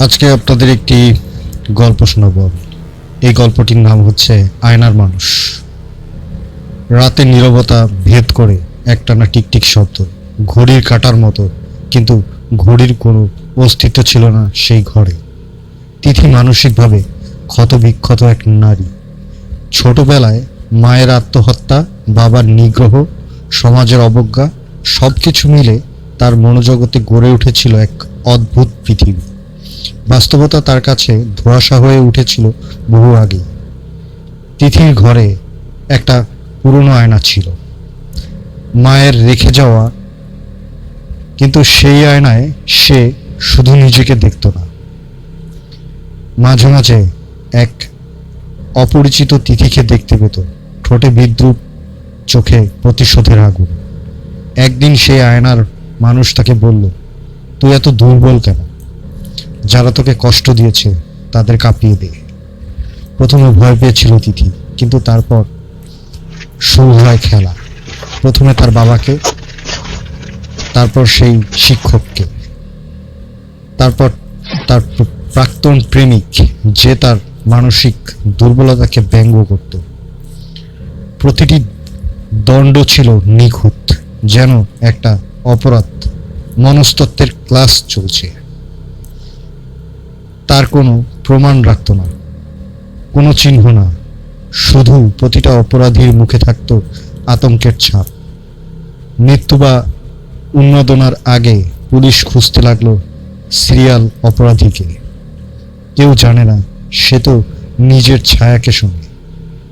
আজকে আপনাদের একটি গল্প শোনাবো। এই গল্পটির নাম হচ্ছে আয়নার মানুষ। রাতে নীরবতা ভেদ করে একটানা টিকটিক শব্দ, ঘড়ির কাঁটার মতো, কিন্তু ঘড়ির কোনো অস্তিত্ব ছিল না সেই ঘরে। তিথি মানসিকভাবে ক্ষতবিক্ষত এক নারী। ছোটবেলায় মায়ের আত্মহত্যা, বাবার নিগ্রহ, সমাজের অবজ্ঞা সবকিছু মিলে তার মনোজগতে গড়ে উঠেছিল এক অদ্ভুত পৃথিবী। বাস্তবতা তার কাছে ধোঁয়াশা হয়ে উঠেছিল বহু আগেই। তিথির ঘরে একটা পুরনো আয়না ছিল, মায়ের রেখে যাওয়া, কিন্তু সেই আয়নায় সে শুধু নিজেকে দেখত না, মাঝে মাঝে এক অপরিচিত তিথিকে দেখতে পেত, ঠোঁটে বিদ্রুপ, চোখে প্রতিশোধের আগুন। একদিন সেই আয়নার মানুষ তাকে বলল, তুই এত দুর্বল কেন? যারা তোকে কষ্ট দিয়েছে তাদের কাঁপিয়ে দে। প্রথমে ভয় পেয়েছিল তিথি, কিন্তু তারপর শুরু হয় খেলা। প্রথমে তার বাবাকে, তারপর সেই শিক্ষককে, তারপর তার প্রাক্তন প্রেমিক, যে তার মানসিক দুর্বলতাকে ব্যঙ্গ করত। প্রতিটি দণ্ড ছিল নিখুঁত, যেন একটা অপরাধ মনস্তত্ত্বের ক্লাস চলছে। তার কোনো প্রমাণ রাখত না, কোনো চিহ্ন না, শুধু প্রতিটা অপরাধীর মুখে থাকত আতঙ্কের ছাপ। মৃত্যু বা উন্মাদনার আগে পুলিশ খুঁজতে লাগলো সিরিয়াল অপরাধীকে। কেউ জানে না সে তো নিজের ছায়াকে শোনে,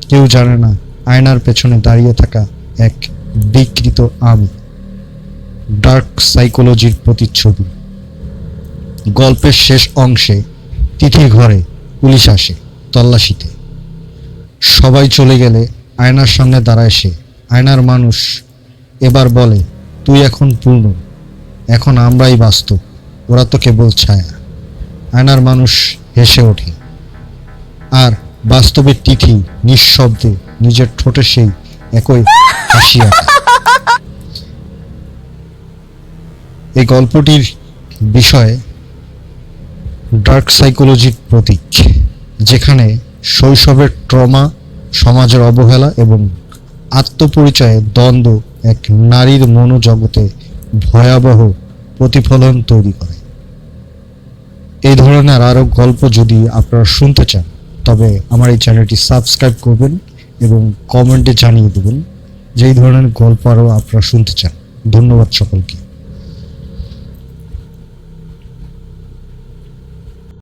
কেউ জানে না আয়নার পেছনে দাঁড়িয়ে থাকা এক বিকৃত আমি। ডার্ক সাইকোলজির প্রতিচ্ছবি। গল্পের শেষ অংশে তিথির ঘরে পুলিশ আসে তল্লাশিতে। সবাই চলে গেলে আয়নার সামনে দাঁড়ায় সে। আয়নার মানুষ এবার বলে, তুই এখন পূর্ণ, এখন আমরাই বাস্তব, ওরা তো কেবল ছায়া। আয়নার মানুষ হেসে ওঠে, আর বাস্তবের তিথি নিঃশব্দে নিজের ঠোঁটে সেই একই হাসি আঁকে। এই গল্পটির বিষয়ে ডার্ক সাইকোলজির প্রতীক, যেখানে শৈশবের ট্রমা, সমাজের অবহেলা এবং আত্মপরিচয়ের দ্বন্দ্ব এক নারীর মনোজগতে ভয়াবহ প্রতিফলন তৈরি করে। এই ধরনের আরও গল্প যদি আপনারা শুনতে চান, তবে আমার এই চ্যানেলটি সাবস্ক্রাইব করবেন এবং কমেন্টে জানিয়ে দেবেন যে এই ধরনের গল্প আরও আপনারা শুনতে চান। ধন্যবাদ সকলকে।